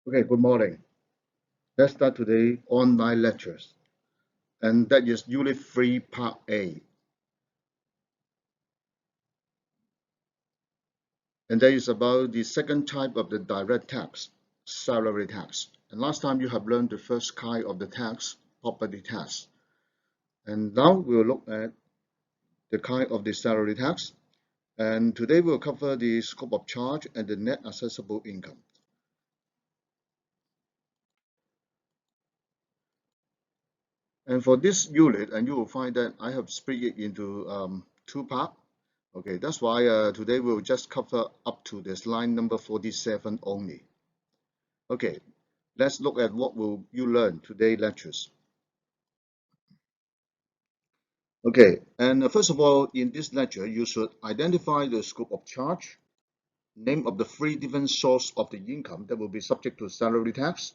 Okay, good morning. Let's start today online lectures, and that is Unit 3, Part A, and that is about the second type of the direct tax, salary tax. And last time you have learned the first kind of the tax, property tax, and now we'll look at the kind of the salary tax. And today we'll cover the scope of charge and the net assessable income. And for this unit, and you will find that I have split it into two parts. Okay, that's why today we'll just cover up to this line number 47 only. Okay, let's look at what will you learn today lectures. Okay, and first of all, in this lecture, you should identify the scope of charge, name of the three different sources of the income that will be subject to salary tax,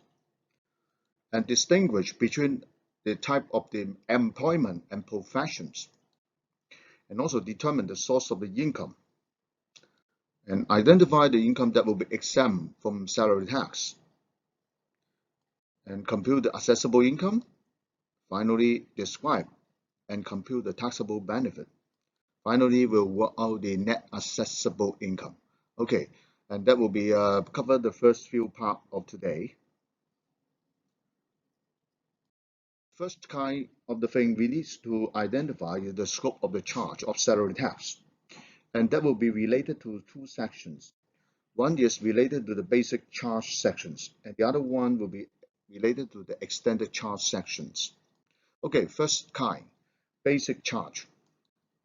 and distinguish between the type of the employment and professions, and also determine the source of the income, and identify the income that will be exempt from salary tax, and compute the assessable income. Finally, describe and compute the taxable benefit. Finally, we'll work out the net assessable income. Okay, and that will be cover the first few parts of today. First kind of the thing we need to identify is the scope of the charge of salary tax, and that will be related to two sections. One is related to the basic charge sections, and the other one will be related to the extended charge sections. Okay, first kind, basic charge,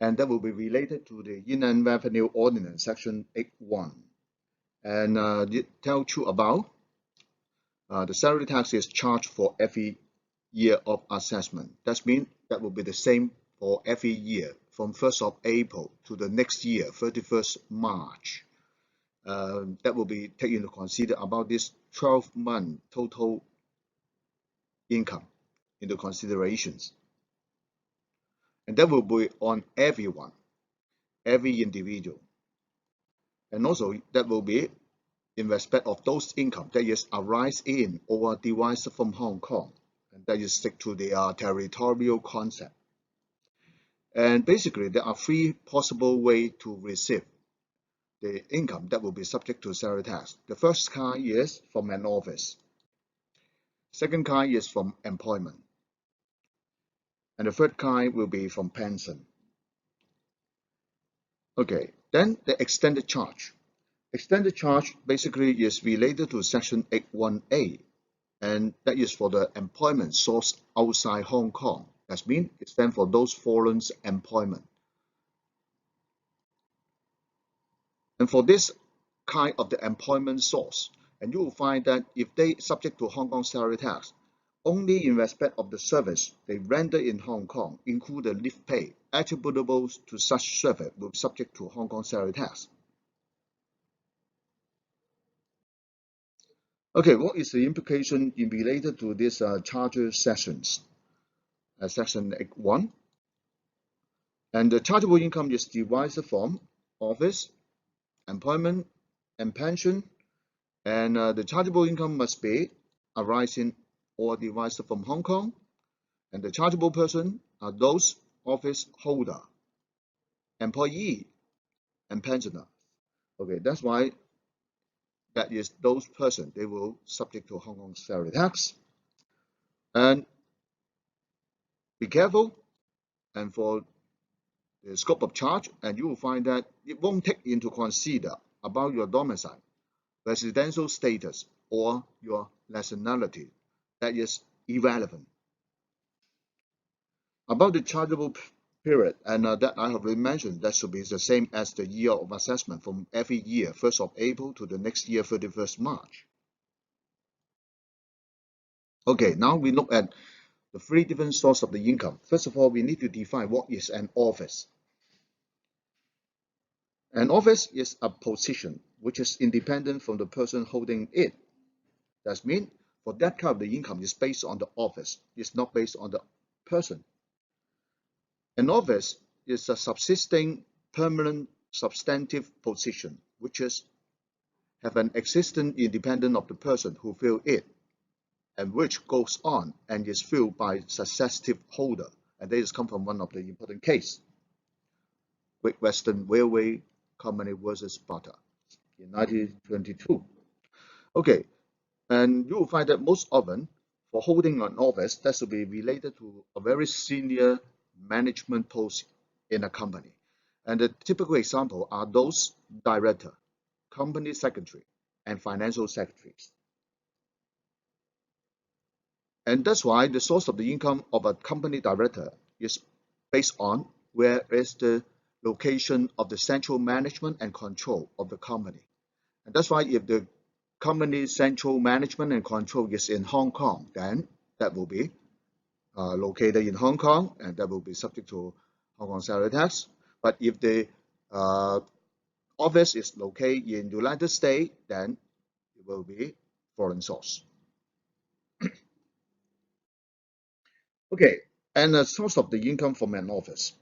and that will be related to the Inland Revenue Ordinance Section 8(1). And it tells you about the salary tax is charged for every year of assessment. That means that will be the same for every year from 1st of April to the next year, 31st March. That will be taken into consider about this 12-month total income into considerations. And that will be on everyone, every individual. And also that will be in respect of those income that is arise in or derived from Hong Kong, and that is stick to the territorial concept. And basically, there are three possible ways to receive the income that will be subject to salary tax. The first kind is from an office. Second kind is from employment. And the third kind will be from pension. Okay, then the extended charge. Extended charge basically is related to Section 8(1)(a), and that is for the employment source outside Hong Kong. That means it stands for those foreign employment. And for this kind of the employment source, and you will find that if they subject to Hong Kong salary tax, only in respect of the service they render in Hong Kong, include the leave pay attributable to such service, will be subject to Hong Kong salary tax. Okay, what is the implication in related to these charges sections? Section 8(1). And the chargeable income is derived from office, employment, and pension. And the chargeable income must be arising or derived from Hong Kong. And the chargeable person are those office holder, employee, and pensioner. Okay, that's why that is those person they will subject to Hong Kong salary tax. And be careful. And for the scope of charge, and you will find that it won't take into consider about your domicile, residential status, or your nationality. That is irrelevant. About the chargeable period, and that I have already mentioned, that should be the same as the year of assessment from every year, 1st of April to the next year, 31st March. Okay, now we look at the three different sources of the income. First of all, we need to define what is an office. An office is a position which is independent from the person holding it. That means for that kind of the income is based on the office, it's not based on the person. An office is a subsisting permanent substantive position which is have an existence independent of the person who fill it, and which goes on and is filled by successive holder. And this come from one of the important case, Great Western Railway Company versus Bata in 1922. Okay, and you will find that most often for holding an office, that should be related to a very senior management post in a company. And the typical example are those director, company secretary, and financial secretaries. And that's why the source of the income of a company director is based on where is the location of the central management and control of the company. And that's why if the company's central management and control is in Hong Kong, then that will be located in Hong Kong, and that will be subject to Hong Kong salary tax. But if the office is located in United States, then it will be foreign source. Okay, and the source of the income from an office.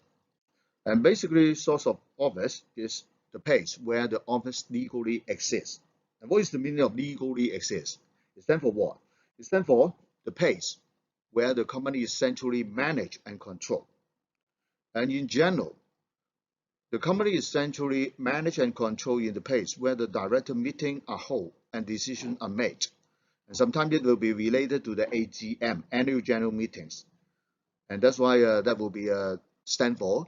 And basically, source of office is the place where the office legally exists. And what is the meaning of legally exists? It stands for what? It stands for the place where the company is centrally managed and controlled. And in general, the company is centrally managed and controlled in the place where the director meeting are held and decisions are made. And sometimes it will be related to the AGM, annual general meetings. And that's why that will be stand for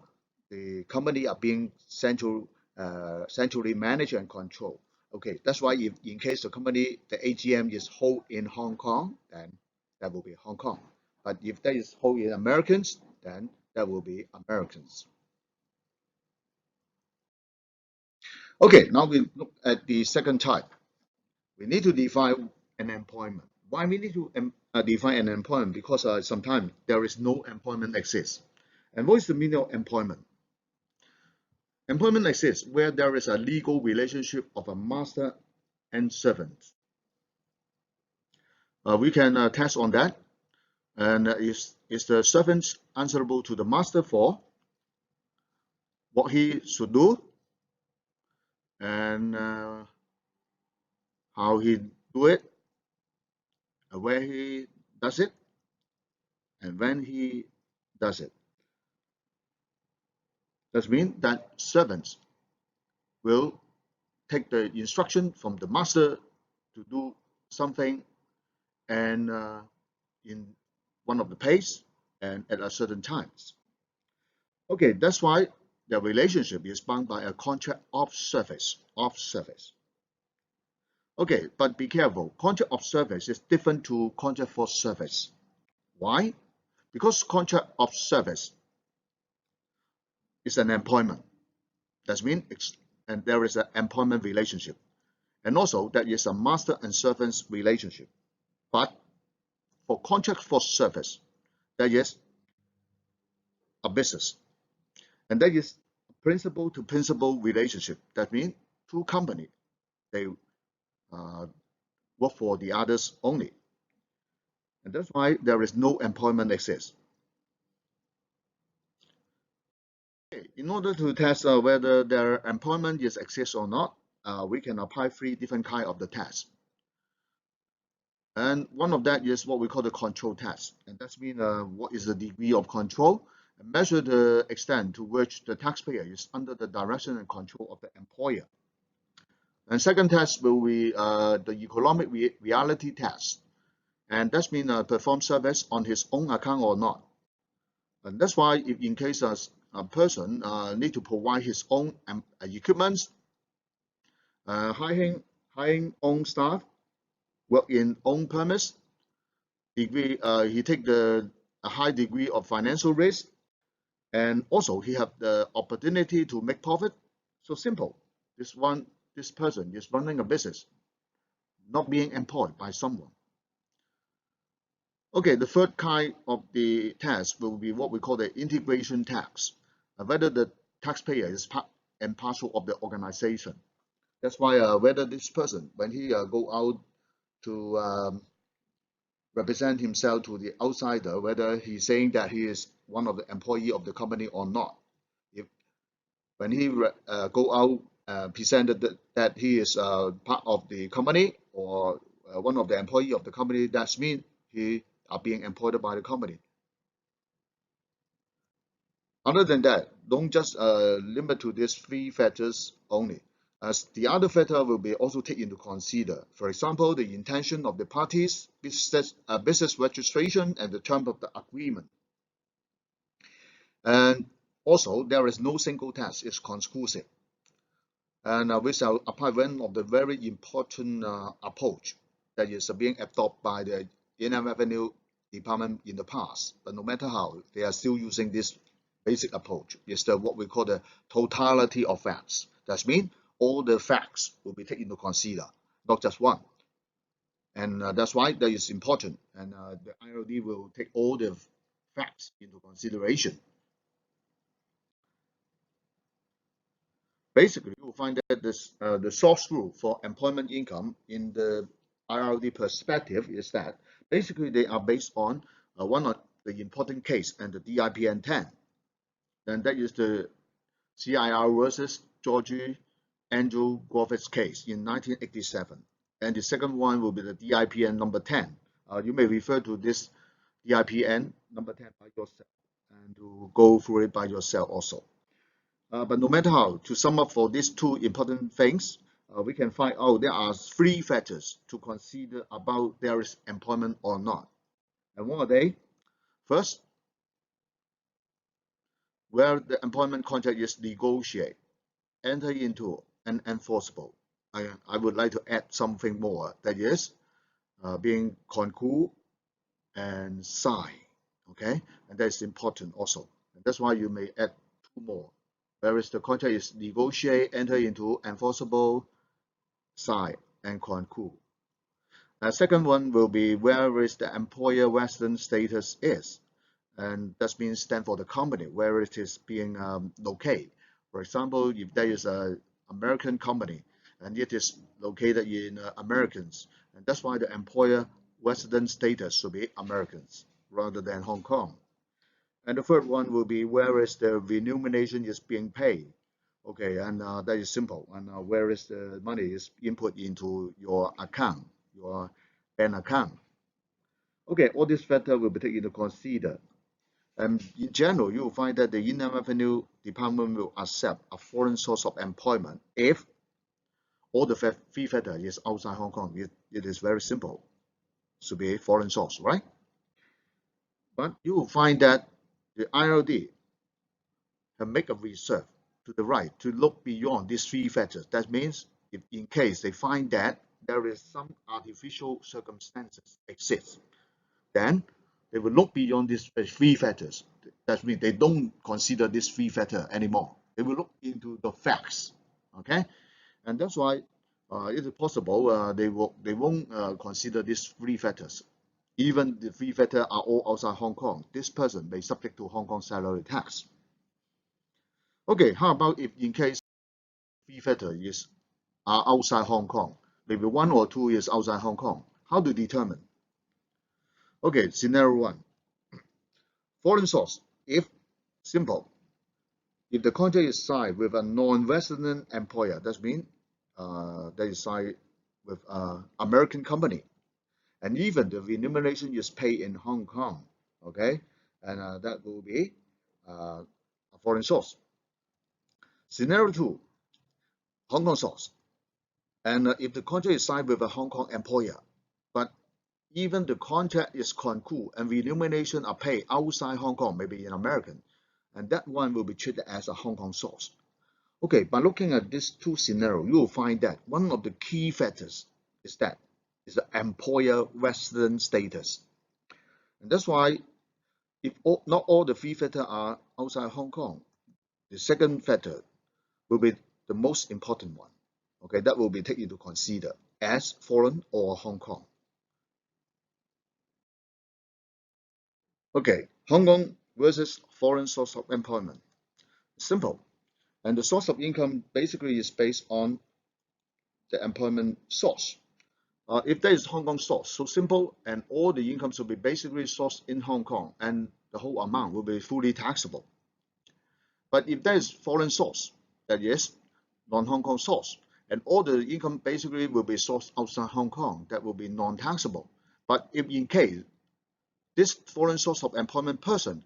the company are being centrally managed and controlled. Okay, that's why if in case the company, the AGM is held in Hong Kong, then that will be Hong Kong. But if that is held in Americans, then that will be Americans. Okay, now we look at the second type. We need to define an employment. Why we need to define an employment? Because sometimes there is no employment exists. And what is the meaning of employment? Employment exists where there is a legal relationship of a master and servant. We can test on that. And is the servant answerable to the master for what he should do and how he do it, where he does it, and when he does it? That means that servants will take the instruction from the master to do something and in one of the place and at a certain times. Okay, that's why the relationship is bound by a contract of service. Okay, but be careful. Contract of service is different to contract for service. Why? Because contract of service is an employment. That means and there is an employment relationship. And also that is a master and servant's relationship. But for contract for service, that is a business. And that is principal to principal relationship. That means two companies, they work for the others only. And that's why there is no employment exists. Okay, in order to test whether their employment is exists or not, we can apply three different kinds of the tests. And one of that is what we call the control test. And that's mean what is the degree of control and measure the extent to which the taxpayer is under the direction and control of the employer. And second test will be the economic reality test. And that's mean perform service on his own account or not. And that's why if in case a person need to provide his own equipment, hiring own staff, work in own premise, degree he take a high degree of financial risk, and also he have the opportunity to make profit. So simple. This person is running a business, not being employed by someone. Okay, the third kind of the test will be what we call the integration tax, whether the taxpayer is part and parcel of the organization. That's why whether this person, when he go out to represent himself to the outsider, whether he's saying that he is one of the employee of the company or not. If when he go out presented that he is part of the company or one of the employee of the company, that means he are being employed by the company. Other than that, don't just limit to these three factors only, as the other factor will be also taken into consider. For example, the intention of the parties, business registration, and the term of the agreement. And also, there is no single test is conclusive. And we shall apply one of the very important approach that is being adopted by the Inland Revenue Department in the past. But no matter how, they are still using this basic approach. Is what we call the totality of facts. That means all the facts will be taken into consider, not just one. And that's why that is important. And the IRD will take all the facts into consideration. Basically, you will find that the source rule for employment income in the IRD perspective is that basically they are based on one of the important case and the DIPN 10. And that is the CIR versus George Andrew Griffiths case in 1987. And the second one will be the DIPN number 10. You may refer to this DIPN number 10 by yourself and to go through it by yourself also. But no matter how, to sum up for these two important things, we can find out there are three factors to consider about there is employment or not. And what are they? First, where the employment contract is negotiated, enter into, and enforceable. I would like to add something more, that is being conclude and sign. Okay, and that's important also. And that's why you may add two more. Whereas the contract is negotiate, enter into, enforceable, sign, and conclude. The second one will be where is the employer resident status is, and that means stand for the company where it is being located. For example, if there is an American company and it is located in Americans, and that's why the employer resident status should be Americans rather than Hong Kong. And the third one will be where is the remuneration is being paid. Okay, and that is simple. And where is the money is input into your account, your bank account. Okay, all these factors will be taken into consider. And in general, you will find that the Inland Revenue Department will accept a foreign source of employment if all the three factors is outside Hong Kong. It is very simple. Should be a foreign source, right? But you will find that the IRD can make a reserve to the right to look beyond these three factors. That means if in case they find that there is some artificial circumstances exist, then they will look beyond these three factors. That means they don't consider these three factors anymore. They will look into the facts. Okay, and that's why it is possible they won't consider these three factors. Even the three factors are all outside Hong Kong, this person may subject to Hong Kong salary tax. Okay, how about if in case three factors are outside Hong Kong, maybe one or two is outside Hong Kong? How to determine? Okay, scenario one. Foreign source. If simple, if the contract is signed with a non-resident employer, that means that is signed with an American company, and even the remuneration is paid in Hong Kong. Okay, and that will be a foreign source. Scenario two, Hong Kong source. And if the contract is signed with a Hong Kong employer, but even the contract is concluded and remuneration are paid outside Hong Kong, maybe in American, and that one will be treated as a Hong Kong source. Okay, by looking at these two scenarios, you will find that one of the key factors is the employer resident status. And that's why if not all the three factors are outside Hong Kong, the second factor will be the most important one. Okay, that will be taken into consider as foreign or Hong Kong. Okay, Hong Kong versus foreign source of employment. Simple. And the source of income basically is based on the employment source. If there is Hong Kong source, so simple, and all the income should be basically sourced in Hong Kong, and the whole amount will be fully taxable. But if there is foreign source, that is, non-Hong Kong source. And all the income basically will be sourced outside Hong Kong that will be non-taxable. But if in case this foreign source of employment person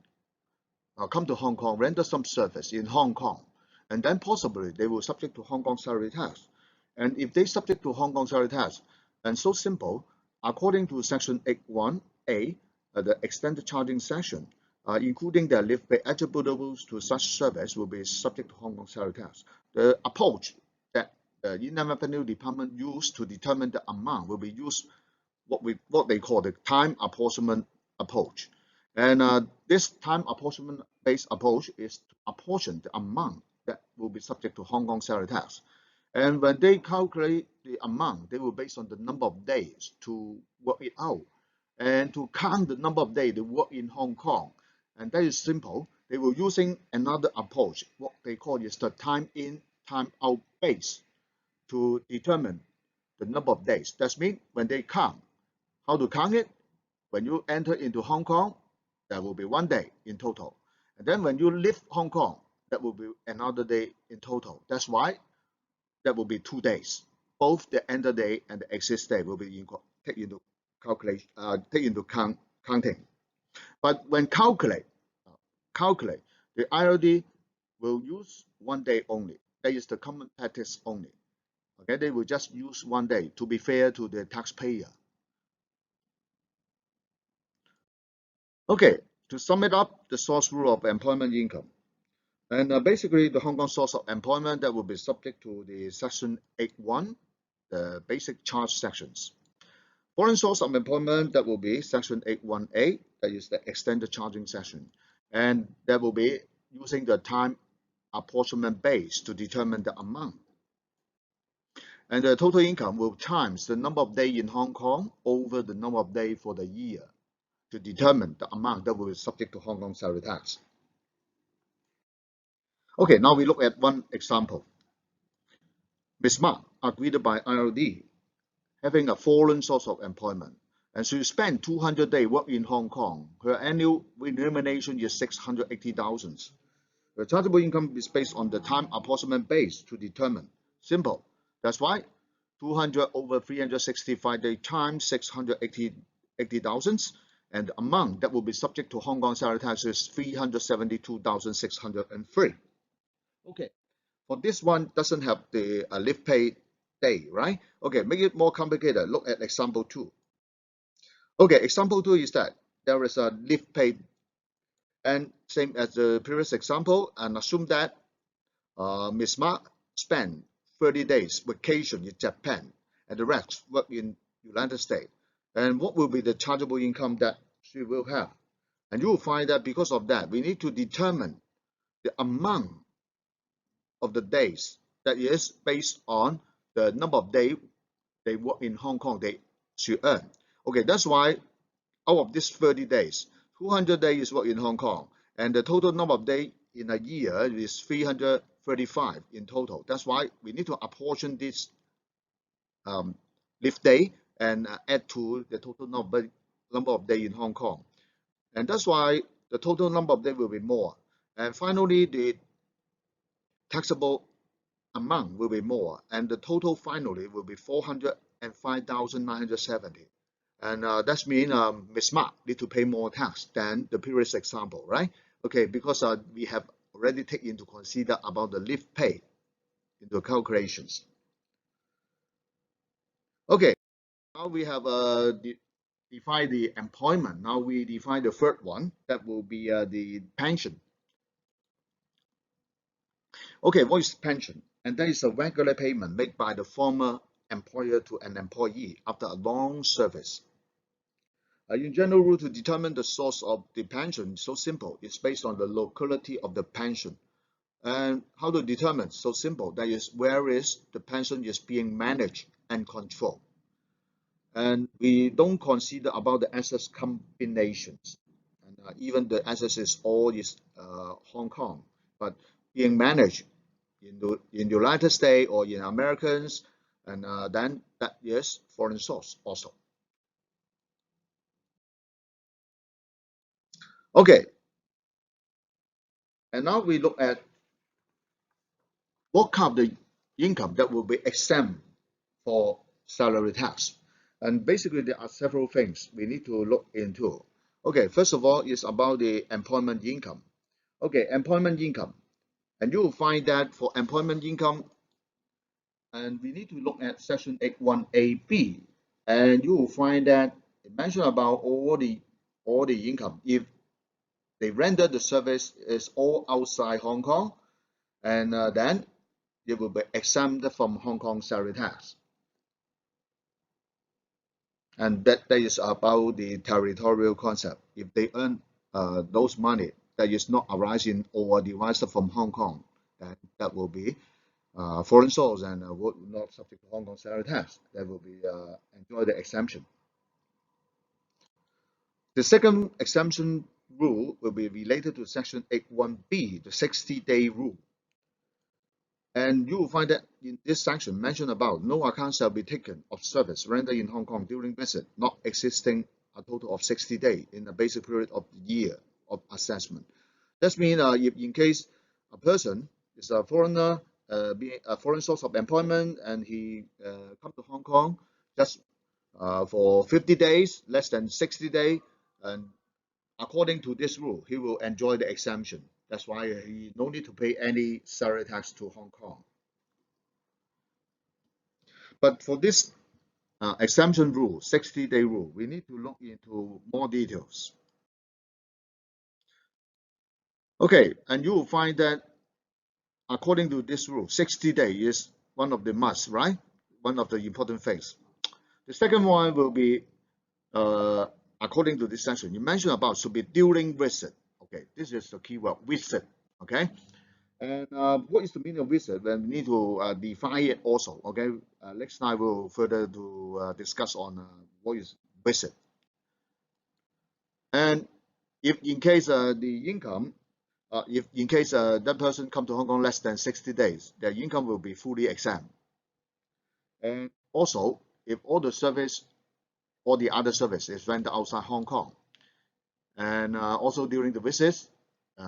come to Hong Kong, render some service in Hong Kong, and then possibly they will subject to Hong Kong salary tax. And if they subject to Hong Kong salary tax, and so simple, according to Section 81A, the extended charging section, including their leave pay attributable to such service will be subject to Hong Kong salary tax. The approach that the Inland Revenue Department used to determine the amount will be used what they call the time apportionment approach. And this time apportionment based approach is to apportion the amount that will be subject to Hong Kong salary tax. And when they calculate the amount, they will based on the number of days to work it out. And to count the number of days they work in Hong Kong, and that is simple. They will using another approach, what they call is the time in, time out base, to determine the number of days. That means when they count, how to count it? When you enter into Hong Kong, that will be 1 day in total. And then when you leave Hong Kong, that will be another day in total. That's why that will be 2 days. Both the enter day and the exit day will be take into calculation, counting. But when calculate, the IRD will use 1 day only. That is the common practice only. Okay, they will just use 1 day to be fair to the taxpayer. Okay, to sum it up, the source rule of employment income. And basically, the Hong Kong source of employment that will be subject to the Section 8.1, the basic charge sections. Foreign source of employment that will be Section 8.1A, that is the extended charging section. And that will be using the time apportionment base to determine the amount. And the total income will times the number of days in Hong Kong over the number of days for the year to determine the amount that will be subject to Hong Kong salary tax. Okay, now we look at one example. Ms. Mark agreed by IRD having a foreign source of employment, and she spent 200 days work in Hong Kong. Her annual remuneration is 680,000. The chargeable income is based on the time apportionment base to determine. Simple. That's why 200 over 365 days times 680,000, and the amount that will be subject to Hong Kong salary tax is 372,603. Okay, for this one doesn't have the leave pay day, right? Okay, make it more complicated. Look at example 2. Okay, example 2 is that there is a leave pay, and same as the previous example, and assume that Ms. Mark spent 30 days vacation in Japan and the rest work in United States. And what will be the chargeable income that she will have? And you will find that because of that, we need to determine the amount of the days that is based on the number of days they work in Hong Kong they should earn. Okay, that's why out of these 30 days, 200 days work in Hong Kong, and the total number of days in a year is 335 in total. That's why we need to apportion this leave day and add to the total number of days in Hong Kong. And that's why the total number of days will be more. And finally, the taxable amount will be more, and the total finally will be 405,970. And that means Ms. Mark need to pay more tax than the previous example, right? Okay, because we have already taken into consider about the leave pay into calculations. Okay, now we have defined the employment. Now we define the third one, that will be the pension. Okay, what is pension? And that is a regular payment made by the former employer to an employee after a long service. In general rule, to determine the source of the pension is so simple. It's based on the locality of the pension. And how to determine? So simple. That is, where is the pension is being managed and controlled. And we don't consider about the assets combinations. And even the assets is all is Hong Kong, but being managed in the United States or in Americans, and then that is foreign source also. Okay, and now we look at what kind of the income that will be exempt for salary tax. And basically, there are several things we need to look into. Okay, first of all, is about the employment income. Okay, employment income. And you will find that for employment income, and we need to look at section 81AB, and you will find that it mentioned about all the income. If they render the service is all outside Hong Kong, and then it will be exempted from Hong Kong salary tax. And that is about the territorial concept. If they earn those money that is not arising or derived from Hong Kong, then that will be foreign source and would not subject to Hong Kong salary tax. That will be enjoy the exemption. The second exemption rule will be related to section 81B, the 60-day rule. And you will find that in this section mentioned about no account shall be taken of service rendered in Hong Kong during visit not existing a total of 60 days in the basic period of the year of assessment. That means if in case a person is a foreigner, being a foreign source of employment, and he come to Hong Kong just for 50 days, less than 60 days, and according to this rule, he will enjoy the exemption. That's why he no need to pay any salary tax to Hong Kong. But for this exemption rule, 60-day rule, we need to look into more details. Okay, and you will find that according to this rule, 60 days is one of the must, right? One of the important things. The second one will be, according to this section, you mentioned about should be during visit. Okay, this is the keyword, visit. Okay, and what is the meaning of visit? Then we need to define it also. Okay, next time we'll further to discuss on what is visit. And if in case the income, if in case that person come to Hong Kong less than 60 days, their income will be fully exempt. And also, if all the service, all the other service is rendered outside Hong Kong, and also during the visits,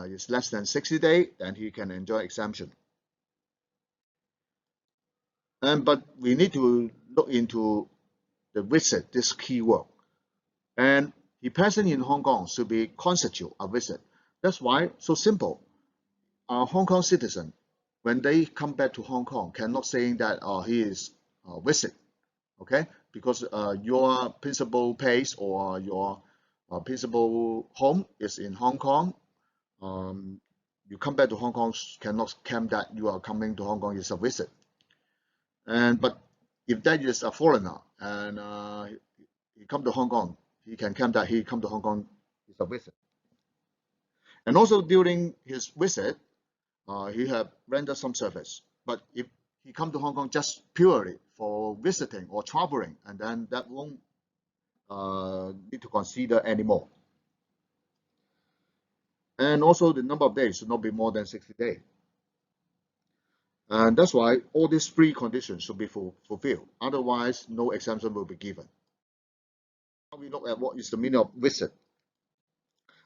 is less than 60 days, then he can enjoy exemption. But we need to look into the visit, this keyword. And the person in Hong Kong should be constitute a visit. That's why so simple. Hong Kong citizen, when they come back to Hong Kong, cannot saying that he is visit, okay? Because your principal place or your principal home is in Hong Kong. You come back to Hong Kong, cannot claim that you are coming to Hong Kong is a visit. But if that is a foreigner and he come to Hong Kong, he can claim that he come to Hong Kong is a visit. And also during his visit, he have rendered some service. But if he come to Hong Kong just purely for visiting or traveling, and then that won't need to consider anymore. And also the number of days should not be more than 60 days. And that's why all these three conditions should be fulfilled. Otherwise, no exemption will be given. Now we look at what is the meaning of visit.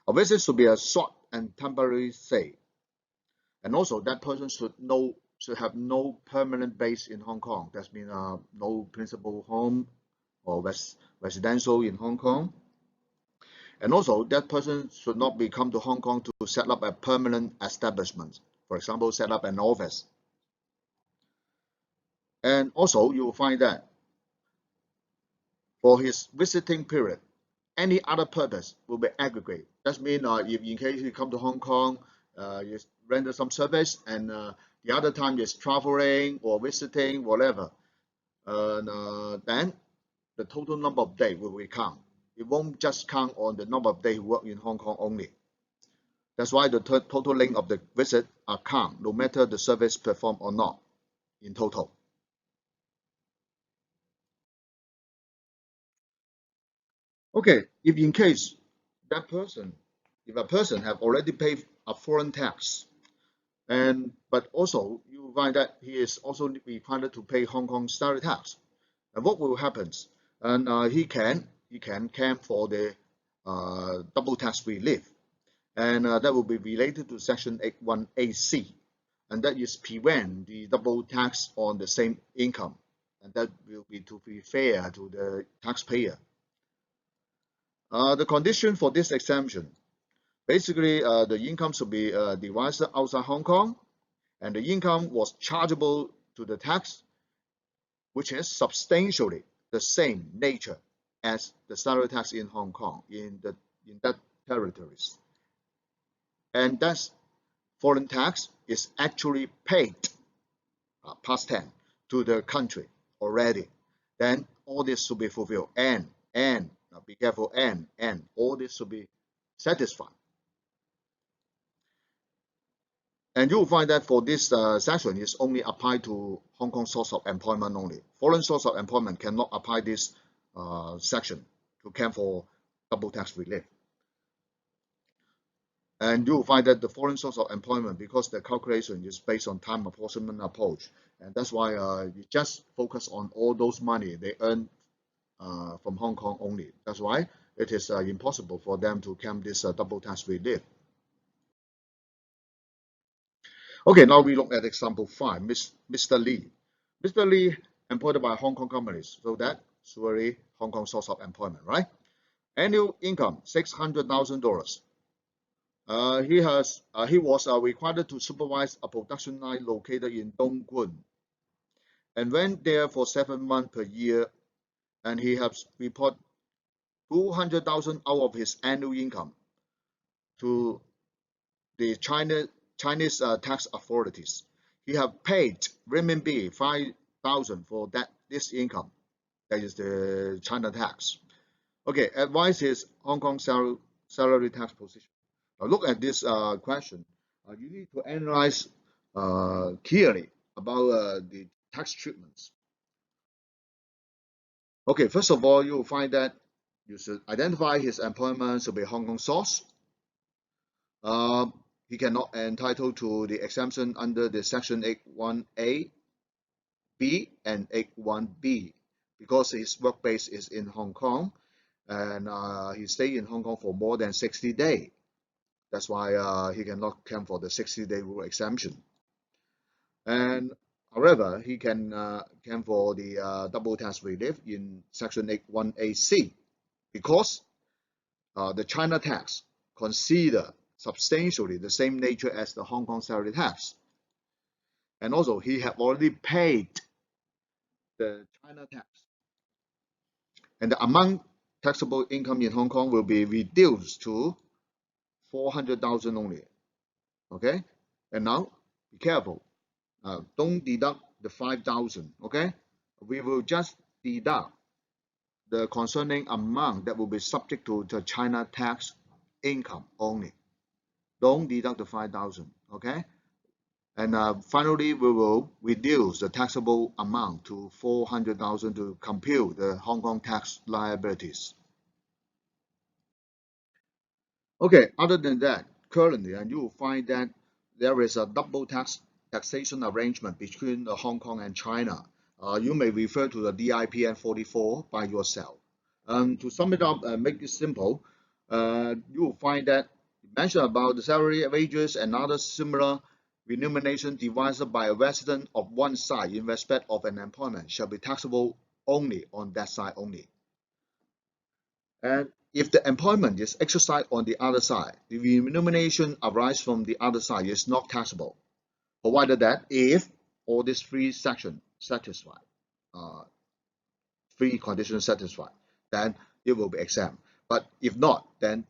A visit should be a short and temporary stay. And also that person should have no permanent base in Hong Kong. That means no principal home or residential in Hong Kong. And also that person should not be come to Hong Kong to set up a permanent establishment. For example, set up an office. And also you will find that for his visiting period, any other purpose will be aggregate. That means if in case you come to Hong Kong, you render some service, and the other time is traveling or visiting, whatever, then the total number of days will be count. It won't just count on the number of days you work in Hong Kong only. That's why the total length of the visit are count, no matter the service performed or not, in total. Okay, if in case that person, if a person have already paid a foreign tax, but also you find that he is also required to pay Hong Kong salary tax, and what will happen? And he can claim for the double tax relief, and that will be related to section 81AC. and that is prevent the double tax on the same income, and that will be to be fair to the taxpayer. The condition for this exemption, basically, the income should be devised outside Hong Kong, and the income was chargeable to the tax, which is substantially the same nature as the salary tax in Hong Kong in that territories, and that foreign tax is actually paid past tense to the country already. Then all this should be fulfilled, and now be careful, and all this should be satisfied. And you will find that for this section is only applied to Hong Kong source of employment only. Foreign source of employment cannot apply this section to claim for double tax relief. And you will find that the foreign source of employment, because the calculation is based on time apportionment approach, and that's why you just focus on all those money they earn from Hong Kong only. That's why it is impossible for them to claim this double tax relief. Okay, now we look at example 5, Mr. Lee. Mr. Lee employed by Hong Kong companies, so that's really Hong Kong source of employment, right? Annual income $600,000. He was required to supervise a production line located in Dongguan, and went there for 7 months per year, and he has reported 200,000 out of his annual income to the Chinese tax authorities. He have paid renminbi 5,000 for this income, that is the China tax. Okay, advice is Hong Kong salary tax position. Now look at this question. You need to analyze clearly about the tax treatments. Okay, first of all, you will find that you should identify his employment should be Hong Kong source. He cannot entitled to the exemption under the section 81A, B, and 81B because his work base is in Hong Kong, and he stayed in Hong Kong for more than 60 days. That's why he cannot claim for the 60-day rule exemption. And however, he can claim for the double tax relief in section 81AC because the China tax consider substantially the same nature as the Hong Kong salary tax. And also, he had already paid the China tax. And the amount taxable income in Hong Kong will be reduced to 400,000 only. Okay? And now, be careful. Don't deduct the 5,000. Okay? We will just deduct the concerning amount that will be subject to the China tax income only. Don't deduct the 5,000. Okay? And finally, we will reduce the taxable amount to 400,000 to compute the Hong Kong tax liabilities. Okay, other than that, currently, and you will find that there is a double taxation arrangement between Hong Kong and China. You may refer to the DIPN 44 by yourself. To sum it up and make it simple, you will find that mentioned about the salary, wages, and other similar remuneration divided by a resident of one side in respect of an employment shall be taxable only on that side only. And if the employment is exercised on the other side, the remuneration arise from the other side is not taxable, provided that if all these three sections satisfied, three conditions satisfied, then it will be exempt. But if not, then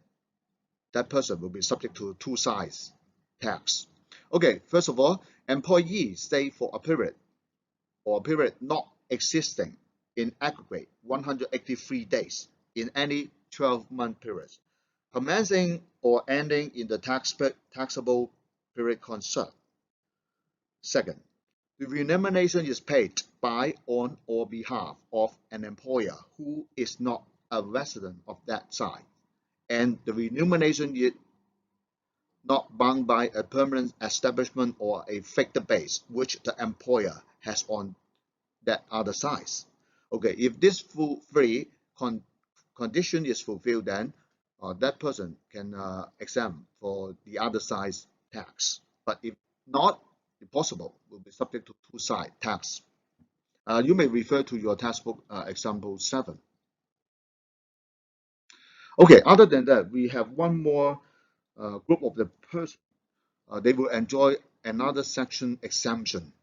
that person will be subject to two sides tax. Okay, first of all, employee stay for a period or a period not existing in aggregate 183 days in any 12-month period, commencing or ending in the taxable period concerned. Second, the remuneration is paid by, on, or behalf of an employer who is not a resident of that side, and the remuneration is not bound by a permanent establishment or a fixed base which the employer has on that other side. Okay, if this three condition is fulfilled, then that person can exempt for the other side's tax. But if not, if possible, will be subject to two-side tax. You may refer to your textbook example 7. Okay, other than that, we have one more group of the person. They will enjoy another section exemption,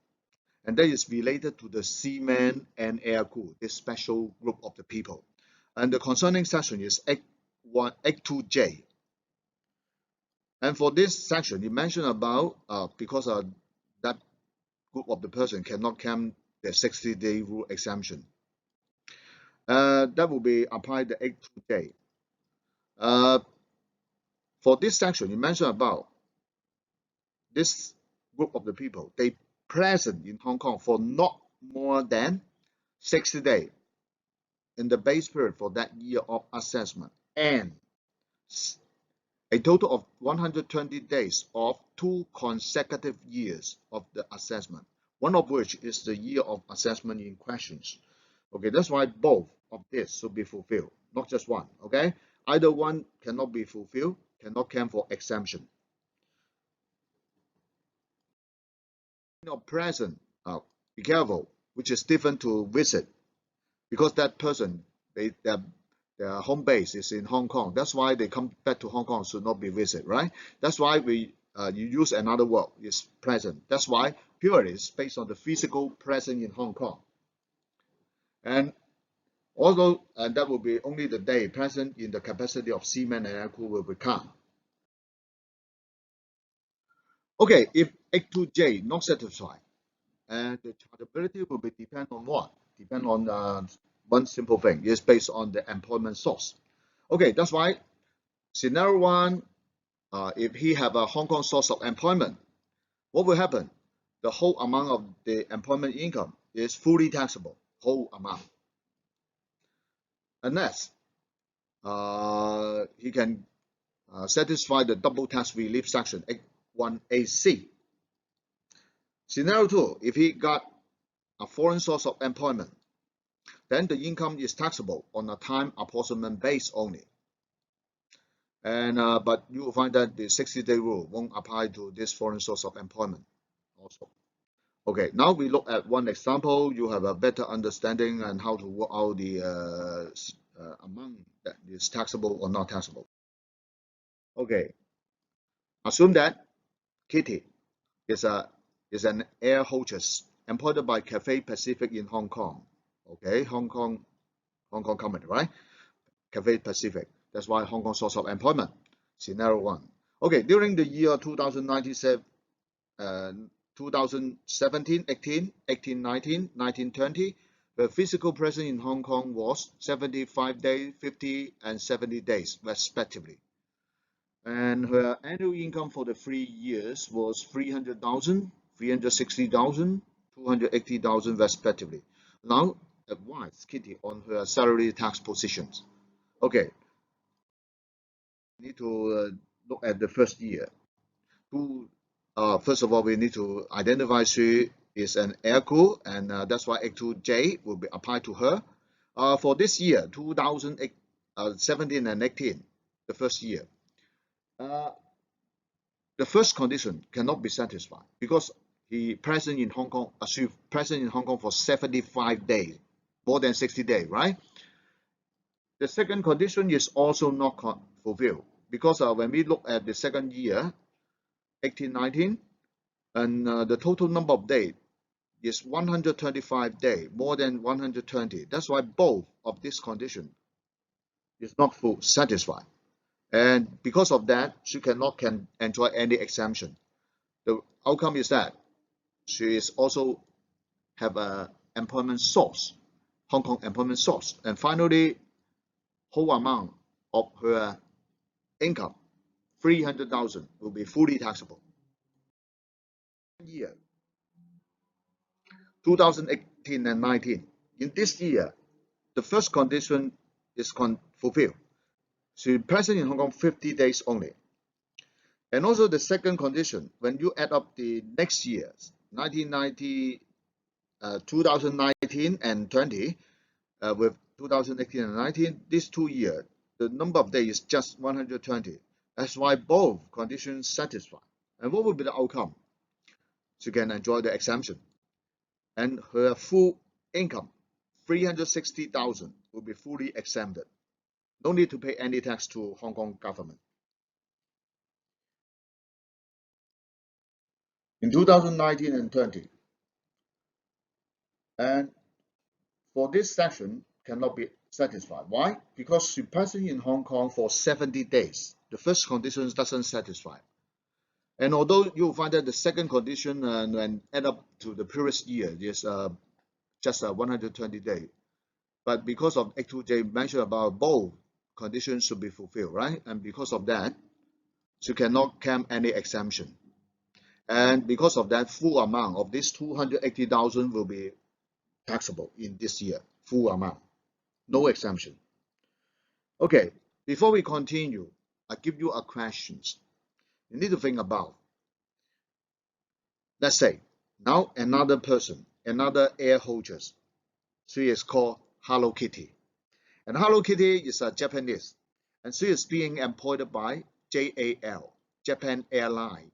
and that is related to the seaman and air crew, this special group of the people. And the concerning section is Act 2J. And for this section, it mentioned about because that group of the person cannot claim the 60-day rule exemption. That will be applied the Act 2J. For this section, it mentioned about this group of the people, they present in Hong Kong for not more than 60 days in the base period for that year of assessment, and a total of 120 days of 2 consecutive years of the assessment, one of which is the year of assessment in questions. Okay, that's why both of this should be fulfilled, not just one. Okay, either one cannot be fulfilled, cannot claim for exemption. Present, be careful, which is different to visit, because that person, their home base is in Hong Kong. That's why they come back to Hong Kong, should not be visit, right? That's why you use another word, is present. That's why period is based on the physical present in Hong Kong. And although that will be only the day present in the capacity of seamen and aircrew will become. Okay, if Act 2J not satisfied, and the chargeability will be depend on what? Depend on one simple thing. It's based on the employment source. Okay, that's why scenario 1, if he have a Hong Kong source of employment, what will happen? The whole amount of the employment income is fully taxable, whole amount, unless he can satisfy the double tax relief section 1AC. Scenario 2, if he got a foreign source of employment, then the income is taxable on a time apportionment base only. And but you will find that the 60-day rule won't apply to this foreign source of employment also. Okay, now we look at one example. You have a better understanding and how to work out the amount that is taxable or not taxable. Okay, assume that Kitty is an air hostess employed by Cathay Pacific in Hong Kong. Okay, Hong Kong company, right? Cathay Pacific. That's why Hong Kong source of employment. Scenario 1. Okay, during the year 2017, 18, 19, 1920, the physical presence in Hong Kong was 75 days, 50 and 70 days respectively. And her annual income for the 3 years was 300,000, 360,000, 280,000 respectively. Now, advise Kitty on her salary tax positions. Okay, need to look at the first year. First of all, we need to identify she is an air crew, and that's why Act 2J will be applied to her. For this year, 2017 and 18, the first year, the first condition cannot be satisfied because he present in Hong Kong, present in Hong Kong for 75 days, more than 60 days, right? The second condition is also not fulfilled because when we look at the second year, 1819, and the total number of days is 125 days, more than 120. That's why both of this condition is not satisfied. And because of that, she can enjoy any exemption. The outcome is that she is also have a employment source, Hong Kong employment source. And finally, whole amount of her income, 300,000, will be fully taxable. Year 2018 and 19. In this year, the first condition is fulfilled. She present in Hong Kong 50 days only. And also the second condition, when you add up the next years, 1990, 2019 and 20, with 2018 and 19, these 2 years, the number of days is just 120. That's why both conditions satisfy. And what will be the outcome? she can enjoy the exemption. And her full income, 360,000, will be fully exempted. No need to pay any tax to Hong Kong government. In 2019 and 20, and for this section cannot be satisfied. Why? Because she present in Hong Kong for 70 days. The first condition doesn't satisfy. And although you'll find that the second condition and add up to the previous year is just 120 days. But because of Act 2J mentioned about both conditions should be fulfilled, right? And because of that, she cannot claim any exemption. And because of that, full amount of this 280,000 will be taxable in this year, full amount, no exemption. Okay, before we continue, I give you a questions. You need to think about. Let's say now another person, another air hostess. She is called Hello Kitty, and Hello Kitty is a Japanese, and she is being employed by JAL, Japan Airline.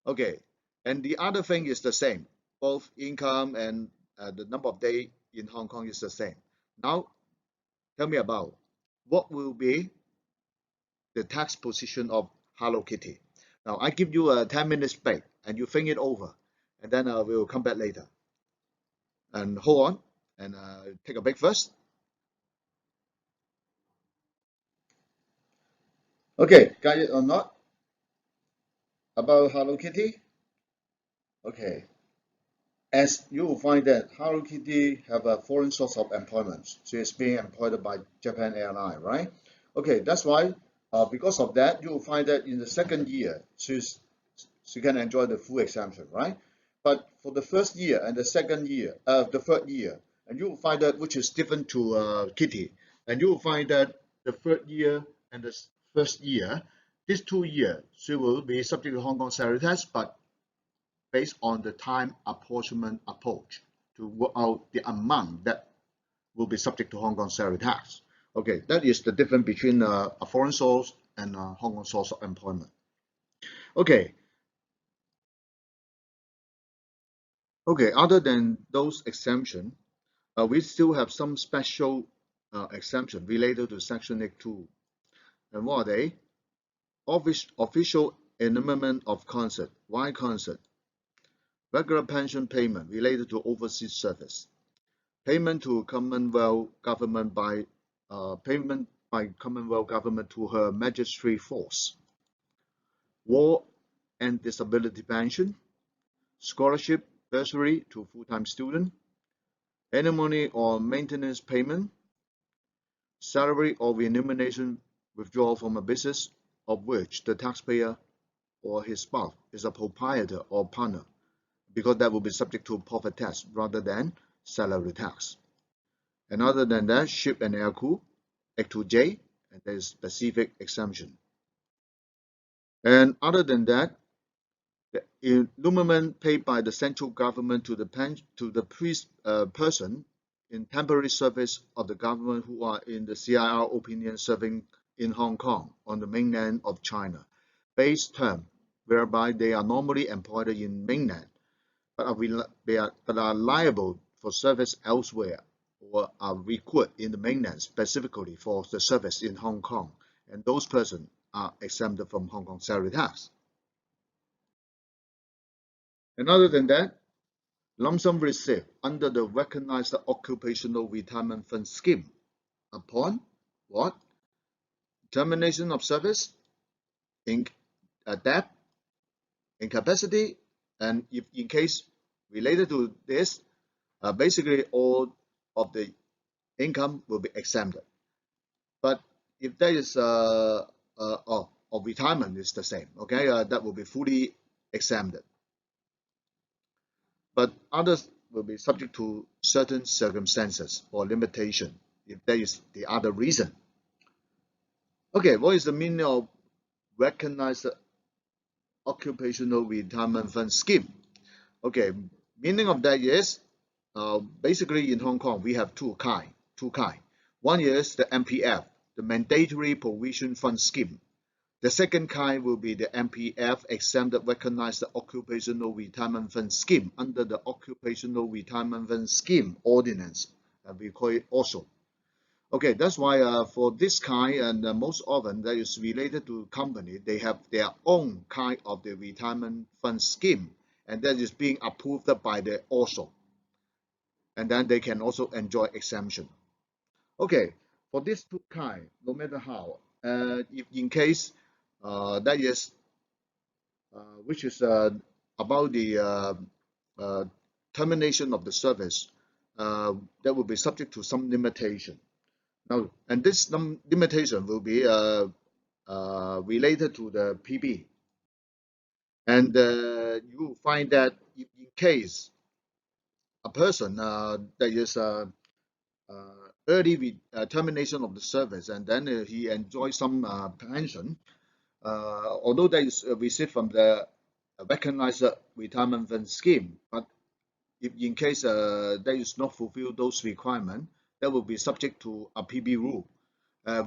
Okay, and the other thing is the same. Both income and the number of days in Hong Kong is the same. Now, tell me about what will be the tax position of Hello Kitty. Now, I give you a 10 minutes break and you think it over, and then we'll come back later. And hold on and take a break first. Okay, got it or not? About Hello Kitty? Okay. As you will find that Hello Kitty have a foreign source of employment. She is being employed by Japan Airline, right? Okay, that's why because of that, you will find that in the second year, she can enjoy the full exemption, right? But for the first year and the second year, the third year, and you will find that which is different to Kitty, and you will find that the third year and the first year, these 2 years, she will be subject to Hong Kong salary tax, but based on the time apportionment approach to work out the amount that will be subject to Hong Kong salary tax. Okay, that is the difference between a foreign source and a Hong Kong source of employment. Okay, other than those exemptions, we still have some special exemption related to Section 8.2. And what are they? Official annulment of concert. Why concert? Regular pension payment related to overseas service. Payment to Commonwealth government by Commonwealth government to Her Majesty Force. War and disability pension. Scholarship bursary to full-time student. Alimony or maintenance payment. Salary or remuneration withdrawal from a business of which the taxpayer or his spouse is a proprietor or partner, because that will be subject to profit tax rather than salary tax. And other than that, ship and air crew, Act 2J, and there is specific exemption. And other than that, the emolument paid by the central government to the person in temporary service of the government who are in the CIR opinion serving in Hong Kong on the mainland of China, base term, whereby they are normally employed in mainland, but are liable for service elsewhere or are recruited in the mainland specifically for the service in Hong Kong, and those persons are exempted from Hong Kong salary tax. And other than that, lump sum received under the recognized occupational retirement fund scheme upon what? Termination of service, death, incapacity, and if in case related to this, basically all of the income will be exempted. But if there is of retirement is the same, okay, that will be fully exempted. But others will be subject to certain circumstances or limitation if there is the other reason. Okay, what is the meaning of recognized occupational retirement fund scheme? Okay, meaning of that is basically in Hong Kong we have two kind. One is the MPF, the Mandatory Provision Fund Scheme. The second kind will be the MPF, exempted recognized occupational retirement fund scheme under the Occupational Retirement Fund Scheme Ordinance. We call it also. Okay, that's why for this kind, and most often that is related to company, they have their own kind of the retirement fund scheme, and that is being approved by the also, and then they can also enjoy exemption. Okay, for these two kind, no matter how, if in case that is which is about the uh, termination of the service, that will be subject to some limitation. Now, and this limitation will be related to the PB, and you will find that if in case a person that is early termination of the service, and then he enjoys some pension, although that is received from the recognized retirement fund scheme, but if in case that is not fulfill those requirements, that will be subject to a PB rule.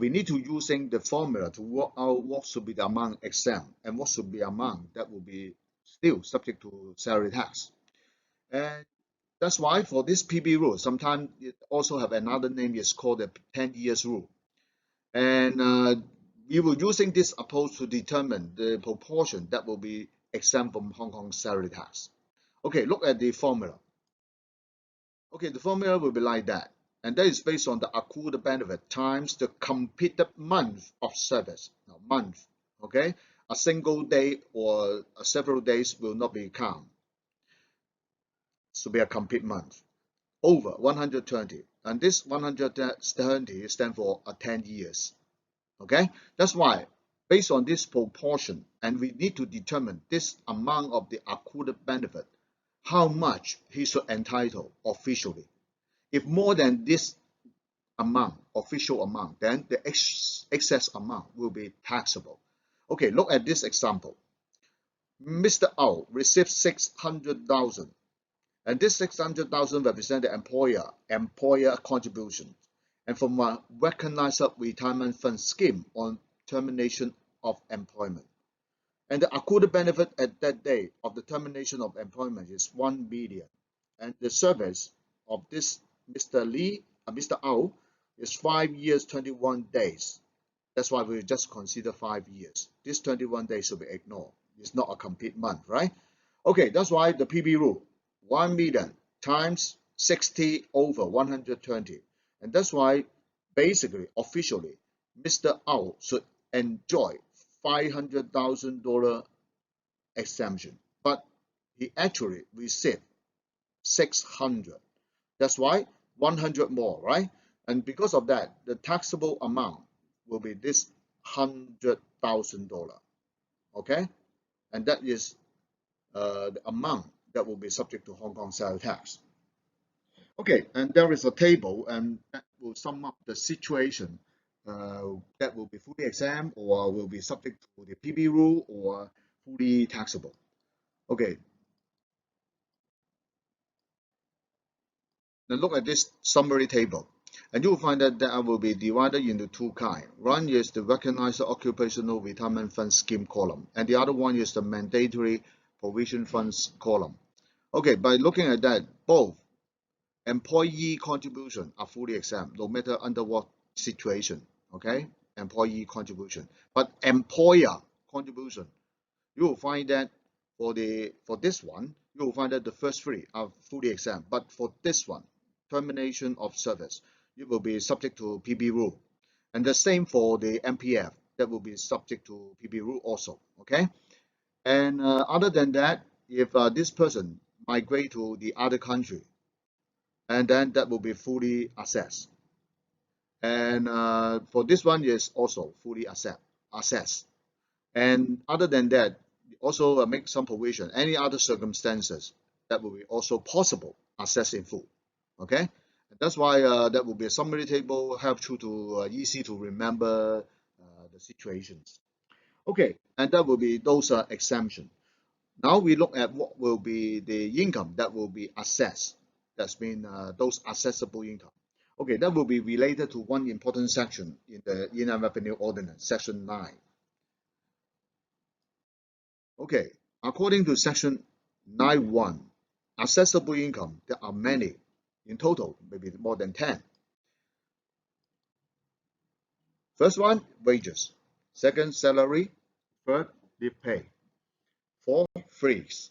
We need to using the formula to work out what should be the amount exempt and what should be amount that will be still subject to salary tax. And that's why for this PB rule, sometimes it also have another name. It's called the 10 years rule. And we will using this approach to determine the proportion that will be exempt from Hong Kong salary tax. Okay, look at the formula. Okay, the formula will be like that. And that is based on the accrued benefit times the completed month of service. Now, month, okay? A single day or several days will not be count. So be a complete month. Over 120. And this 120 stands for 10 years. Okay? That's why, based on this proportion, and we need to determine this amount of the accrued benefit, how much he should entitle officially. If more than this amount, official amount, then the excess amount will be taxable. Okay, look at this example. Mr. Au received 600,000, and this 600,000 represent the employer contribution, and from a recognized retirement fund scheme on termination of employment. And the accrued benefit at that day of the termination of employment is 1 million, and the service of this Mr. Au is 5 years, 21 days. That's why we just consider 5 years. This 21 days should be ignored. It's not a complete month, right? Okay, that's why the PB rule, 1 million times 60 over 120. And that's why basically, officially, Mr. Au should enjoy $500,000 exemption, but he actually received 600. That's why 100 more, right? And because of that, the taxable amount will be this $100,000. Okay, and that is the amount that will be subject to Hong Kong sales tax. Okay, and there is a table, and that will sum up the situation that will be fully exempt or will be subject to the PB rule or fully taxable. Okay, now look at this summary table, and you will find that that will be divided into two kinds. One is the recognized occupational retirement fund scheme column, and the other one is the mandatory provision funds column. Okay, by looking at that, both employee contribution are fully exempt, no matter under what situation. Okay, employee contribution, but employer contribution, you will find that for this one, you will find that the first three are fully exempt, but for this one, termination of service, it will be subject to PB rule, and the same for the MPF, that will be subject to PB rule also. Okay, and other than that, if this person migrate to the other country, and then that will be fully assessed. And for this one is also fully assessed. And other than that, also make some provision. Any other circumstances that will be also possible assessed in full. Okay, and that's why that will be a summary table, help you to easy to remember the situations. Okay, and that will be those exemption. Now we look at what will be the income that will be assessed. That's been those assessable income. Okay, that will be related to one important section in the Inland Revenue Ordinance, Section 9. Okay, according to section 9.1, assessable income, there are many. In total, maybe more than 10. First one, wages. Second, salary. Third, leave pay. 4, fees.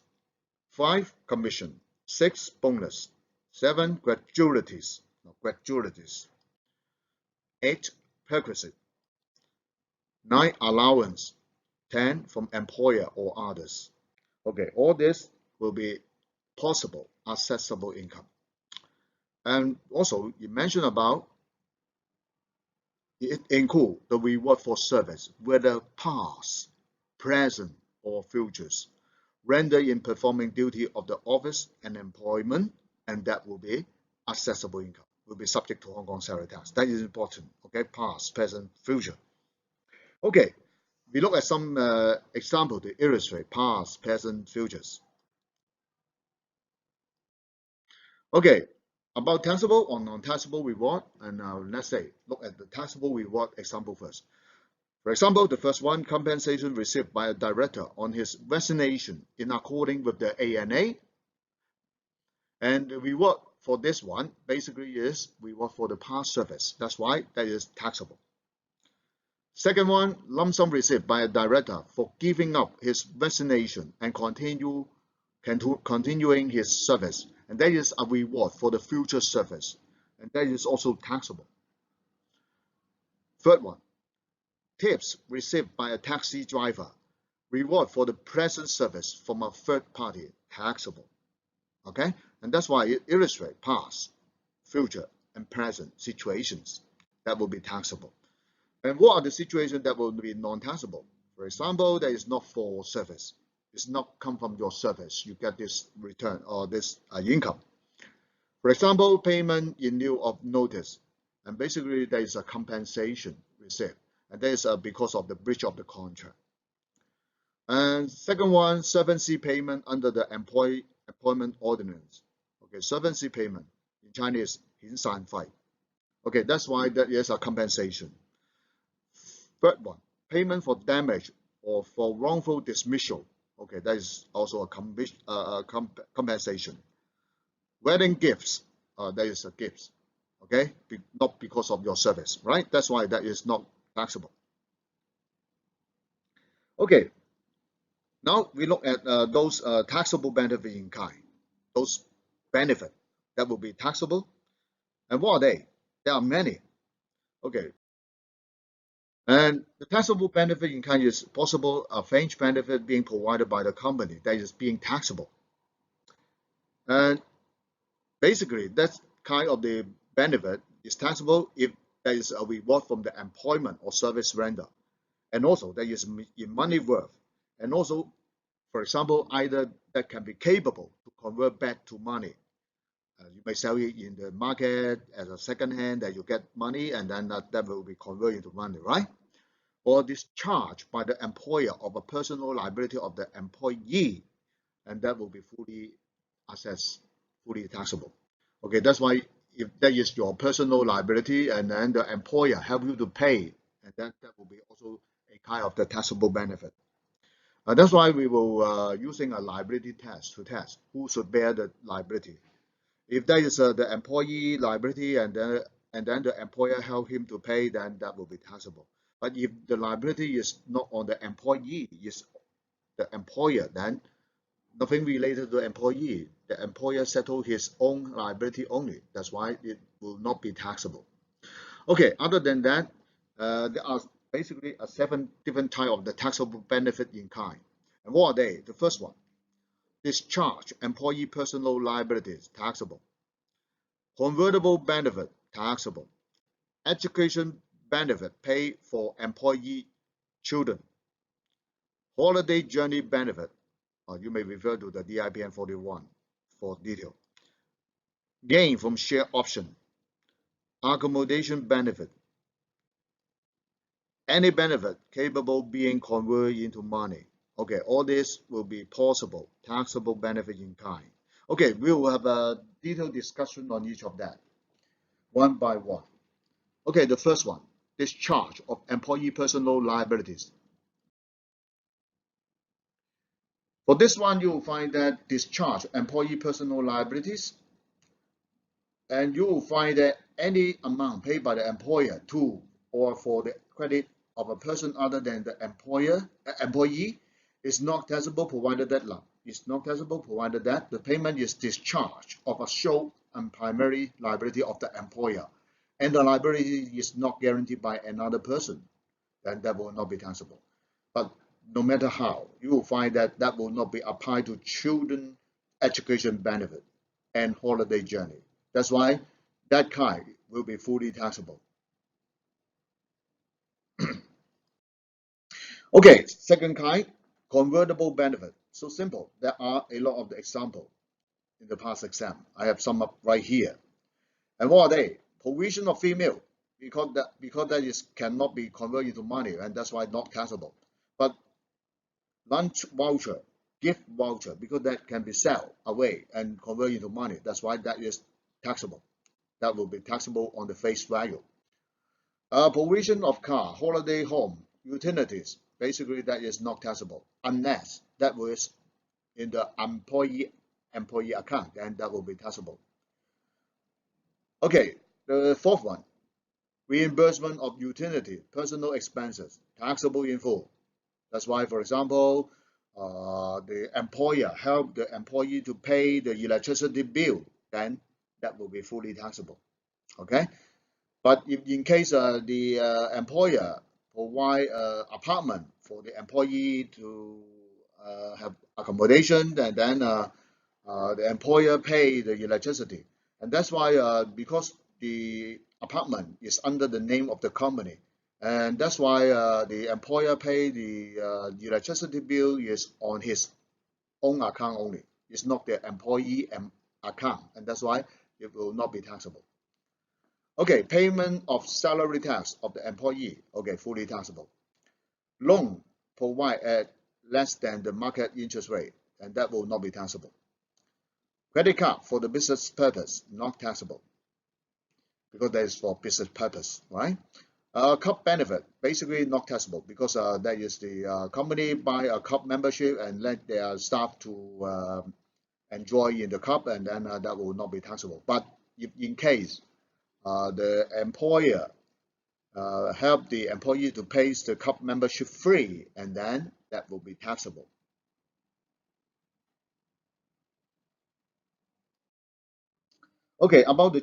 5, commission. 6, bonus. 7, gratuities. 8, perquisite. 9, allowance. 10, from employer or others. Okay, all this will be possible accessible income. And also, you mentioned about it include the reward for service, whether past, present, or futures, rendered in performing duty of the office and employment, and that will be accessible income, will be subject to Hong Kong salary tax. That is important. Okay, past, present, future. Okay, we look at some example to illustrate past, present, futures. Okay, about taxable or non-taxable reward, and let's say look at the taxable reward example first. For example, the first one, compensation received by a director on his resignation in accordance with the ANA. And the reward for this one basically is reward for the past service. That's why that is taxable. Second one, lump sum received by a director for giving up his resignation and continuing his service. And that is a reward for the future service. And that is also taxable. Third one, tips received by a taxi driver, reward for the present service from a third party, taxable. Okay, and that's why it illustrates past, future, and present situations that will be taxable. And what are the situations that will be non-taxable? For example, that is not for service. It's not come from your service. You get this return or this income. For example, payment in lieu of notice. And basically, there is a compensation received. And that is because of the breach of the contract. And second one, servancy payment under the employment ordinance. Okay, servancy payment in Chinese, 遣散費. Okay, that's why that is a compensation. Third one, payment for damage or for wrongful dismissal. Okay, that is also a compensation. Wedding gifts, that is a gift. Okay, not because of your service, right? That's why that is not taxable. Okay, now we look at those taxable benefit in kind, those benefits that will be taxable. And what are they? There are many. Okay. And the taxable benefit in kind is possible a fringe benefit being provided by the company that is being taxable. And basically, that's kind of the benefit is taxable if there is a reward from the employment or service render. And also there is in money worth. And also, for example, either that can be capable to convert back to money. You may sell it in the market as a second hand that you get money and then that will be converted into money, right? Or discharged by the employer of a personal liability of the employee, and that will be fully assessed, fully taxable. Okay, that's why if that is your personal liability and then the employer help you to pay, and then that will be also a kind of the taxable benefit. That's why we will using a liability test to test who should bear the liability. If that is the employee liability and then the employer help him to pay, then that will be taxable. But if the liability is not on the employee, is the employer, then nothing related to the employee. The employer settle his own liability only. That's why it will not be taxable. Okay, other than that, there are basically 7 different types of the taxable benefit in kind. And what are they? The first one, discharge employee personal liabilities, taxable. Convertible benefit, taxable. Education benefit paid for employee children. Holiday journey benefit, you may refer to the DIPN 41 for detail. Gain from share option. Accommodation benefit. Any benefit capable being converted into money. Okay, all this will be possible, taxable benefit in kind. Okay, we will have a detailed discussion on each of that, one by one. Okay, the first one, discharge of employee personal liabilities. For this one, you will find that discharge employee personal liabilities, and you will find that any amount paid by the employer to or for the credit of a person other than the employee is not taxable provided that the payment is discharge of a sole and primary liability of the employer, and the liability is not guaranteed by another person, then that will not be taxable. But no matter how, you will find that that will not be applied to children education benefit and holiday journey. That's why that kind will be fully taxable. Okay, second kind, convertible benefit. So simple. There are a lot of the example in the past exam. I have some up right here. And what are they? Provision of female, because that is cannot be converted into money, and that's why not taxable. But lunch voucher, gift voucher, because that can be sold away and converted into money. That's why that is taxable. That will be taxable on the face value. Provision of car, holiday home, utilities, basically that is not taxable unless that was in the employee account, then that will be taxable. Okay, the fourth one, reimbursement of utility, personal expenses, taxable in full. That's why, for example, the employer help the employee to pay the electricity bill, then that will be fully taxable. Okay, but if in case the employer provide apartment for the employee to have accommodation, and then the employer pay the electricity, and that's why because the apartment is under the name of the company, and that's why the employer pay the electricity bill is on his own account only. It's not the employee account, and that's why it will not be taxable. Okay, payment of salary tax of the employee. Okay, fully taxable. Loan provide at less than the market interest rate, and that will not be taxable. Credit card for the business purpose, not taxable, because that is for business purpose, right? Cup benefit, basically not taxable, because that is the company buy a cup membership and let their staff to enjoy in the cup, and then that will not be taxable. But if in case the employer help the employee to pay the cup membership free, and then that will be taxable. Okay, about the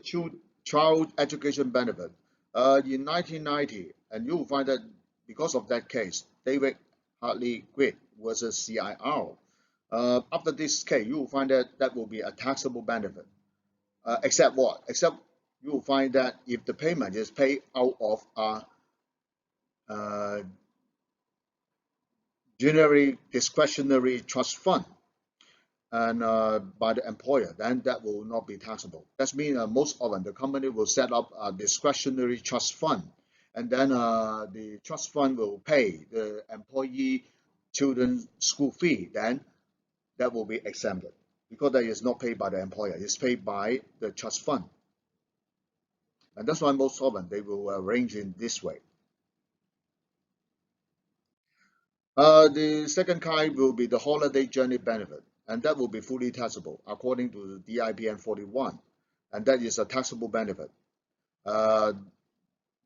child education benefit. In 1990, and you will find that because of that case, David Hartley Grid versus CIR. After this case, you will find that that will be a taxable benefit. Except what? Except you will find that if the payment is paid out of a generally discretionary trust fund and by the employer, then that will not be taxable. That means most often the company will set up a discretionary trust fund, and then the trust fund will pay the employee children's school fee. Then that will be exempted, because that is not paid by the employer; it's paid by the trust fund, and that's why most often they will arrange in this way. The second kind will be the holiday journey benefit, and that will be fully taxable according to the DIPN 41, and that is a taxable benefit uh,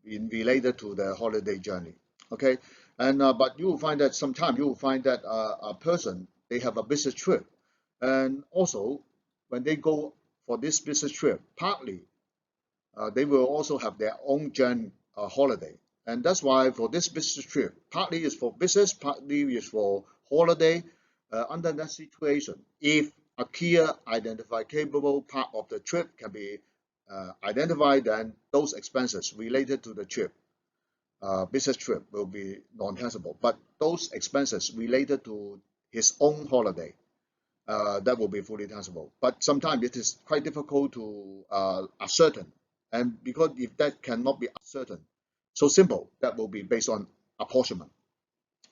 related to the holiday journey. Okay, and but you will find that sometimes you will find that a person, they have a business trip, and also when they go for this business trip, partly they will also have their own journey holiday. And that's why for this business trip, partly is for business, partly is for holiday. Under that situation, if a clear identifiable part of the trip can be identified, then those expenses related to the trip, business trip, will be non-taxable. But those expenses related to his own holiday, that will be fully taxable. But sometimes it is quite difficult to ascertain, and because if that cannot be ascertained, so simple, that will be based on apportionment.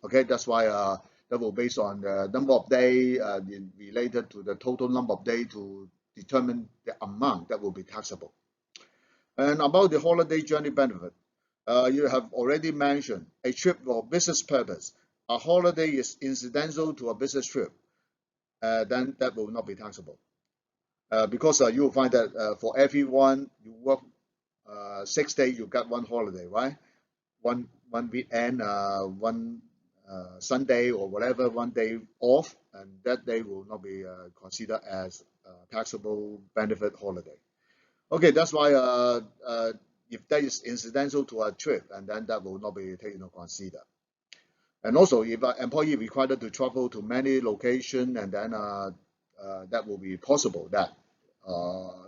Okay, that's why that will based on the number of day related to the total number of day to determine the amount that will be taxable. And about the holiday journey benefit, you have already mentioned a trip for business purpose. A holiday is incidental to a business trip. then that will not be taxable. Because you will find that for everyone you work 6 days, you get one holiday, right? One weekend, one Sunday or whatever, one day off, and that day will not be considered as taxable benefit holiday. Okay, that's why if that is incidental to a trip, and then that will not be taken into consider. And also, if an employee required to travel to many locations, and then that will be possible that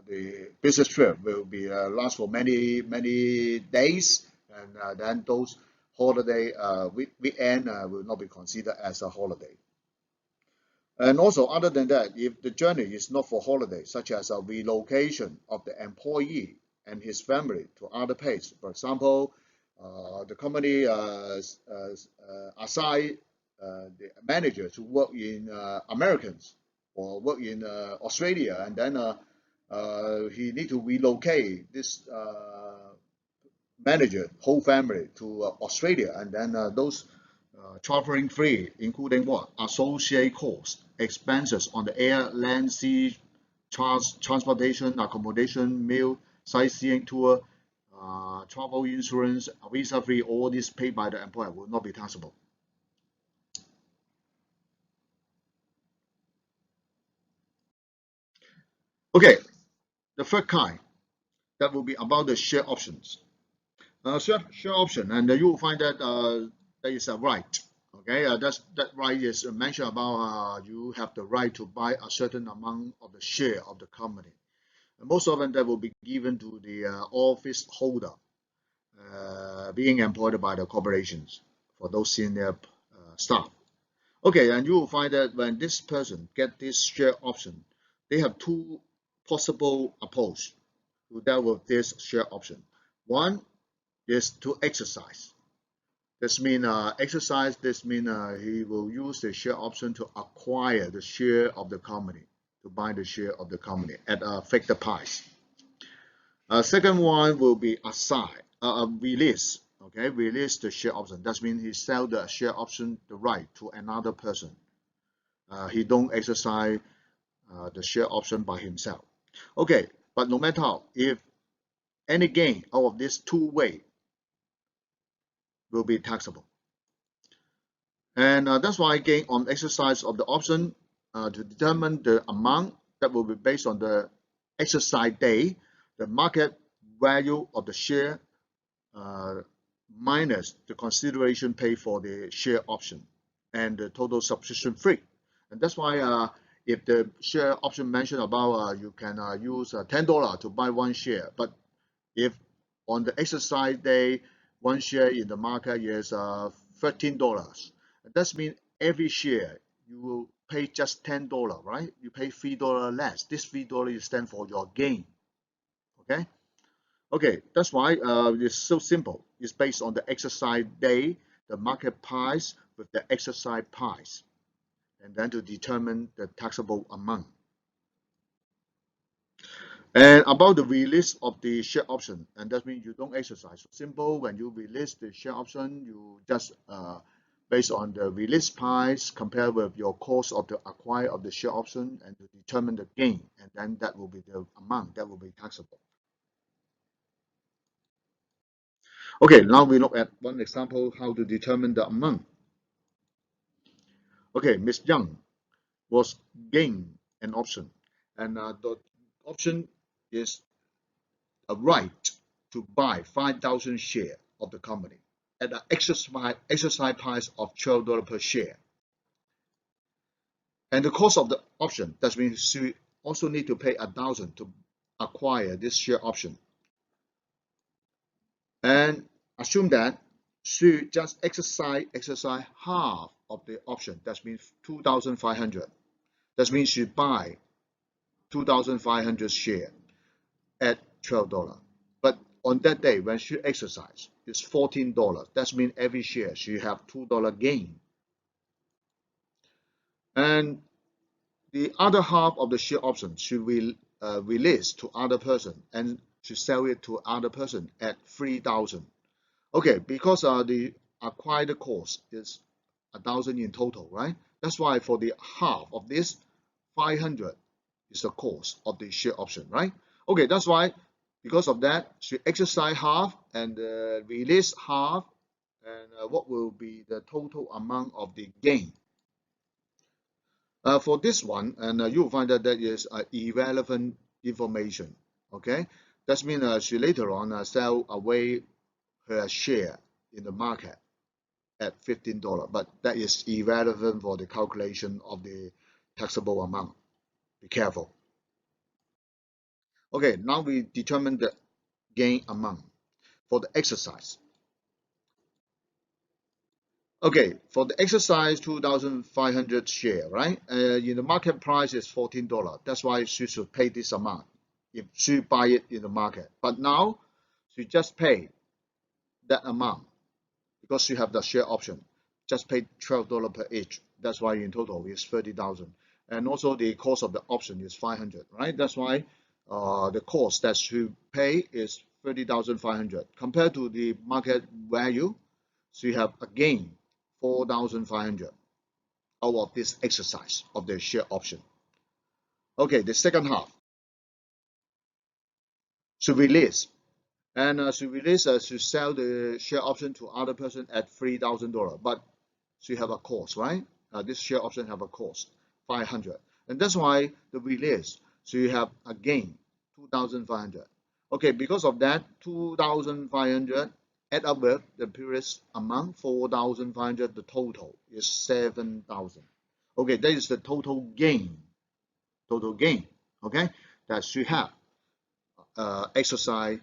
the business trip will be last for many days, and then those holiday weekend will not be considered as a holiday. And also, other than that, if the journey is not for holiday, such as a relocation of the employee and his family to other place, for example, the company assign the manager to work in Americans or work in Australia, and then he need to relocate this manager whole family to Australia, and then those traveling free, including what associate costs, expenses on the air, land, sea, transportation, accommodation, meal, sightseeing tour, travel insurance, visa free, all this paid by the employer will not be taxable. Okay, the third kind that will be about the share options. Share option, and you will find that there is a right. Okay, that right is mentioned about you have the right to buy a certain amount of the share of the company. And most often that will be given to the office holder being employed by the corporations for those senior staff. Okay, and you will find that when this person get this share option, they have two possible approach to deal with this share option. One is to exercise. This means exercise. This means he will use the share option to acquire the share of the company, to buy the share of the company at a fixed price. Second one will be assign, release. Okay, release the share option. That means he sell the share option, the right to another person. He don't exercise the share option by himself. Okay, but no matter how, if any gain out of this two way will be taxable. And that's why gain on exercise of the option to determine the amount that will be based on the exercise day, the market value of the share uh, minus the consideration paid for the share option and the total subscription fee. And that's why if the share option mentioned about you can use $10 to buy one share, but if on the exercise day one share in the market is $13, that means every share you will pay just $10, right? You pay $3 less. This $3 is stand for your gain. Okay. Okay, that's why it's so simple. It's based on the exercise day, the market price with the exercise price, and then to determine the taxable amount. And about the release of the share option, and that means you don't exercise. Simple, when you release the share option, you just based on the release price compared with your cost of the acquire of the share option and to determine the gain, and then that will be the amount that will be taxable. Okay, now we look at one example how to determine the amount. Okay, Miss Young was gained an option, and the option is a right to buy 5,000 shares of the company at an exercise price of $12 per share. And the cost of the option, that means she also need to pay 1,000 to acquire this share option. And assume that she just exercise half of the option. That means 2,500. That means she buy 2,500 share at $12. But on that day when she exercise, it's $14. That means every share she have $2 gain. And the other half of the share option she will release to other person and she sell it to other person at 3,000. Okay, because the acquired cost is 1,000 in total, right? That's why for the half of this, 500 is the cost of the share option, right? Okay, that's why because of that, she exercise half and release half, and what will be the total amount of the gain? For this one, and you will find that that is irrelevant information. Okay, that means she later on sell away her share in the market at $15, but that is irrelevant for the calculation of the taxable amount. Be careful. Okay, now we determine the gain amount for the exercise. Okay, for the exercise 2,500 share, right? In the market price is $14. That's why she should pay this amount if she buy it in the market. But now she just pay that amount because she have the share option. Just pay $12 per each. That's why in total is 30,000. And also the cost of the option is 500, right? That's why the cost that she pay is 30,500 compared to the market value. She have a gain 4,500 out of this exercise of the share option. Okay, the second half, she release. And she release, she sell the share option to other person at $3,000. But she have a cost, right? This share option have a cost, 500. And that's why the release, so you have a gain, 2,500. Okay, because of that, 2,500 add up with the previous amount, 4,500, the total is 7,000. Okay, that is the total gain, okay, that she have exercise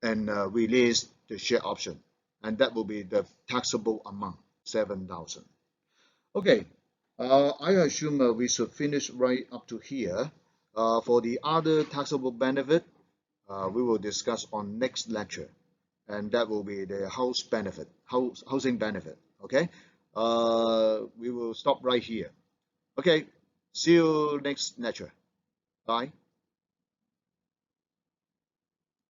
and release the share option. And that will be the taxable amount, 7,000. Okay, I assume we should finish right up to here. For the other taxable benefit, we will discuss on next lecture, and that will be the housing benefit. Okay, we will stop right here. Okay, see you next lecture. Bye.